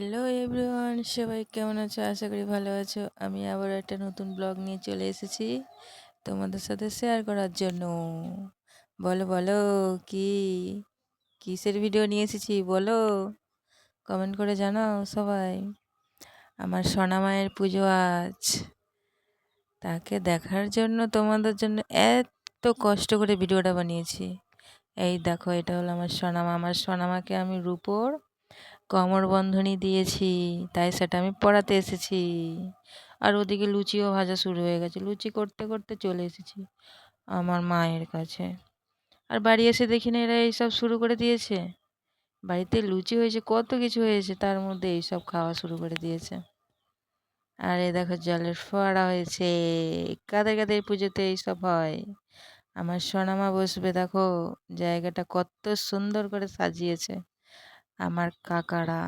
Hello everyone, সবাই কেমন আছো? আশা করি ভালো আছো। আমি আবার একটা নতুন ব্লগ নিয়ে চলে এসেছি তোমাদের সাথে শেয়ার করার জন্য। বলো বলো, কি কিসের ভিডিও নিয়ে এসেছি বলো, কমেন্ট করে জানাও সবাই। আমার সোনা মায়ের পুজো আজ, তাকে দেখার জন্য তোমাদের জন্য এত কষ্ট করে ভিডিওটা বানিয়েছি। এই দেখো, এটা হলো আমার সোনামা। আমার সোনামাকে আমি রূপোর কোমর বন্ধনী দিয়েছি, তাই সেটা আমি পড়াতে এসেছি। আর ওদিকে লুচিও ভাজা শুরু হয়ে গেছে, লুচি করতে করতে চলে এসেছি আমার মায়ের কাছে। আর বাড়ি এসে দেখি না এরা এইসব শুরু করে দিয়েছে। বাড়িতে লুচি হয়েছে, কত কিছু হয়েছে, তার মধ্যে এইসব খাওয়া শুরু করে দিয়েছে। আর এ দেখো জলের ফোয়ারা হয়েছে। কাদের কাদের পুজোতে এইসব হয়। আমার সোনামা বসবে, দেখো জায়গাটা কত সুন্দর করে সাজিয়েছে আমার কাকারা।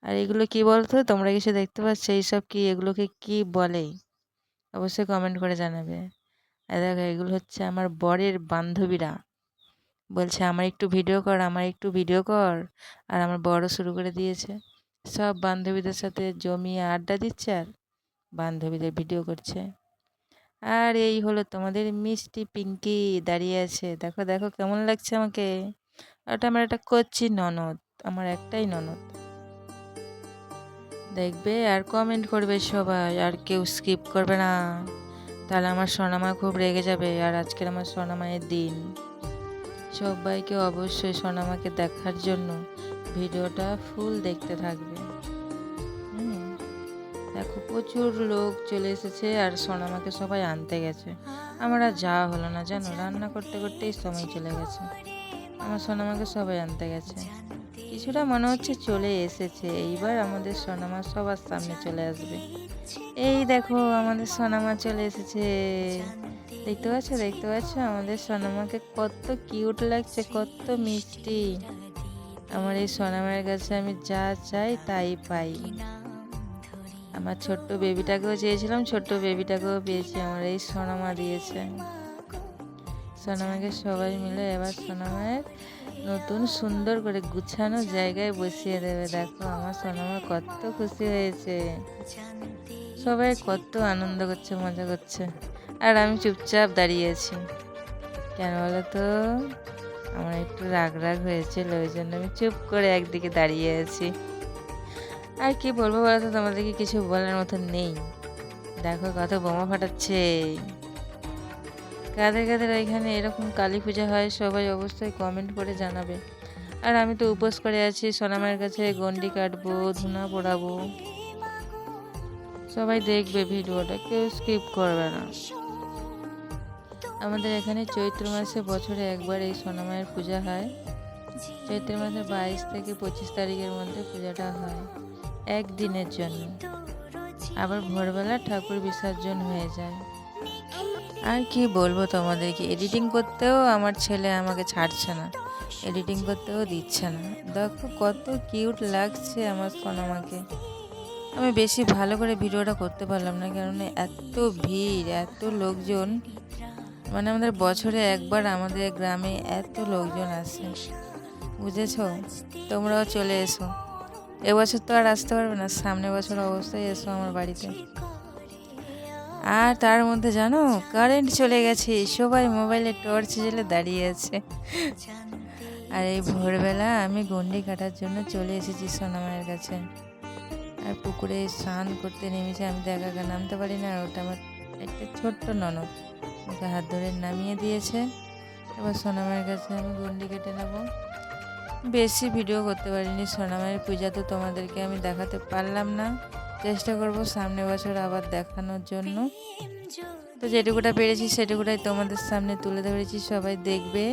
আর এগুলো কি বলতো, তোমরা কিছু দেখতে পাচ্ছ? এইসব কি, এগুলোকে কি বলে অবশ্যই কমেন্ট করে জানাবে। আর দেখো, এগুলো হচ্ছে আমার বরের বান্ধবীরা, বলছে আমার একটু ভিডিও কর, আমার একটু ভিডিও কর। আর আমার বড় শুরু করে দিয়েছে, সব বান্ধবীদের সাথে জমিয়ে আড্ডা দিচ্ছে আর বান্ধবীদের ভিডিও করছে। আর এই হলো তোমাদের মিষ্টি পিঙ্কি দাঁড়িয়ে আছে, দেখো দেখো কেমন লাগছে আমাকে। ওটা আমার একটা কচ্ছি ননদ, আমার একটাই ননদ। দেখবে আর কমেন্ট করবে সবাই, আর কেউ স্কিপ করবে না, তাহলে আমার সোনামা খুব রেগে যাবে। আর আজকের আমার সোনামায়ের দিন, সবাইকে অবশ্যই সোনামাকে দেখার জন্য ভিডিওটা ফুল দেখতে থাকবে। হুম, দেখো প্রচুর লোক চলে এসেছে আর সোনামাকে সবাই আনতে গেছে। আমার আর যাওয়া হলো না, জানো, রান্না করতে করতেই সময় চলে গেছে। আমার সোনামাকে সবাই আনতে গেছে, কিছুটা মনে হচ্ছে চলে এসেছে। এইবার আমাদের সোনামা সবার সামনে চলে আসবে। এই দেখো আমাদের সোনামা চলে এসেছে, দেখতে পাচ্ছ দেখতে পাচ্ছ আমাদের সোনামাকে কত কিউট লাগছে, কত মিষ্টি। আমার এই সোনামায়ের কাছে আমি যা চাই তাই পাই। আমার ছোট্ট বেবিটাকেও চেয়েছিলাম, ছোট্ট বেবিটাকেও পেয়েছি, আমার এই সোনামা দিয়েছে। সোনামাকে সবাই মিলে এবার সোনামায়ের নতুন সুন্দর করে গুছানো জায়গায় বসিয়ে দেবে। দেখো আমার সোনামা কত খুশি হয়েছে, সবাই কত আনন্দ করছে, মজা করছে। আর আমি চুপচাপ দাঁড়িয়ে আছি, কেন বলো তো, আমার একটু রাগ রাগ হয়েছিল, ওই জন্য আমি চুপ করে একদিকে দাঁড়িয়ে আছি। আর কি বলবো বলো তো, তোমাদেরকে কিছু বলার মতো নেই। দেখো কত বোমা ফাটাচ্ছে। কাদের কাদের এখানে এরকম কালী পূজা হয় সবাই অবশ্যই কমেন্ট করে জানাবে। আর আমি তো উপোস করে আছি, সোনামায়ের কাছে গন্ডি কাটবো, ধুনা পোড়াবো। সবাই দেখবে ভিডিওটা, কেউ স্কিপ করবে না। আমাদের এখানে চৈত্র মাসে বছরে একবার এই সোনামায়ের পূজা হয়। চৈত্র মাসের 22 থেকে 25 তারিখের মধ্যে পূজাটা হয় একদিনের জন্য। আবার ভোরবেলা ঠাকুর বিসর্জন হয়ে যায়। আর কি বলবো তোমাদেরকে, এডিটিং করতেও আমার ছেলে আমাকে ছাড়ছে না, এডিটিং করতেও দিচ্ছে না। দেখো কত কিউট লাগছে আমার সোনামাকে। আমি বেশি ভালো করে ভিডিওটা করতে পারলাম না, কারণ এত ভিড়, এত লোকজন। মানে আমাদের বছরে একবার আমাদের গ্রামে এত লোকজন আসে, বুঝেছো? তোমরাও চলে এসো। এবছর তো আর আসতে পারবে না, সামনের বছর অবশ্যই এসো আমার বাড়িতে। আর তার মধ্যে জানো, কারেন্ট চলে গেছে, সবাই মোবাইলে টর্চ জ্বেলে দাঁড়িয়ে আছে। আর এই ভোরবেলা আমি গন্ডি কাটার জন্য চলে এসেছি সোনামায়ের কাছে। আর পুকুরে স্নান করতে নেমেছি, আমি তো একা একা নামতে পারি না, ওটা আমার একটা ছোট্ট ননদ, ওকে হাত ধরে নামিয়ে দিয়েছে। এবার সোনামায়ের কাছে আমি গন্ডি কেটে নেব। বেশি ভিডিও করতে পারিনি, সোনামায়ের পূজা তো তোমাদেরকে আমি দেখাতে পারলাম না, চেষ্টা করব সামনের বছর আবার দেখানোর জন্য। তো যেটুকুটা পেরেছি সেটুকুটাই তোমাদের সামনে তুলে ধরেছি, সবাই দেখবে।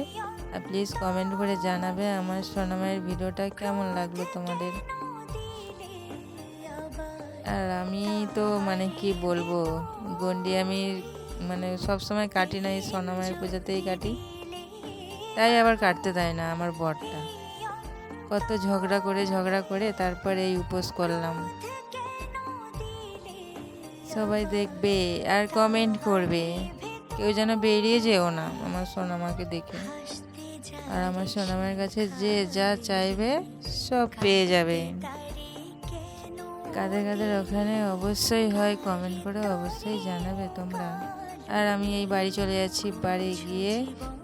আর প্লিজ কমেন্ট করে জানাবে আমার সোনামায়ের ভিডিওটা কেমন লাগলো তোমাদের। আর আমি তো মানে কি বলবো, গন্ডি আমি মানে সবসময় কাটি না, এই সোনামায়ের পূজাতেই কাটি, তাই আবার কাটতে দেয় না আমার বরটা। কত ঝগড়া করে তারপরে এই উপোস করলাম। সবাই দেখবে আর কমেন্ট করবে, কেউ যেন বেরিয়ে যেও না আমার সোনামাকে দেখে। আর আমার সোনামার কাছে যে যা চাইবে সব পেয়ে যাবে। কাদের কাদের ওখানে অবশ্যই হয়, কমেন্ট করে অবশ্যই জানাবে তোমরা। আর আমি এই বাড়ি চলে যাচ্ছি, বাড়ি গিয়ে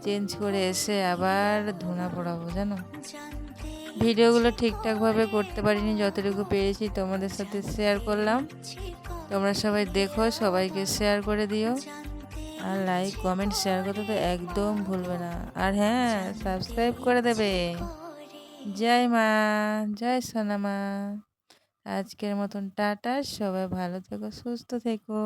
চেঞ্জ করে এসে আবার ধুনা পড়াবো জানো। ভিডিওগুলো ঠিকঠাকভাবে করতে পারিনি, যতটুকু পেরেছি তোমাদের সাথে শেয়ার করলাম। তোমরা সবাই দেখো, সবাইকে শেয়ার করে দিও, আর লাইক কমেন্ট শেয়ার করতে তো একদম ভুলবে না। আর হ্যাঁ, সাবস্ক্রাইব করে দেবে। জয় মা, জয় সোনা মা। আজকের মতন টাটা, সবাই ভালো থেকো, সুস্থ থেকো।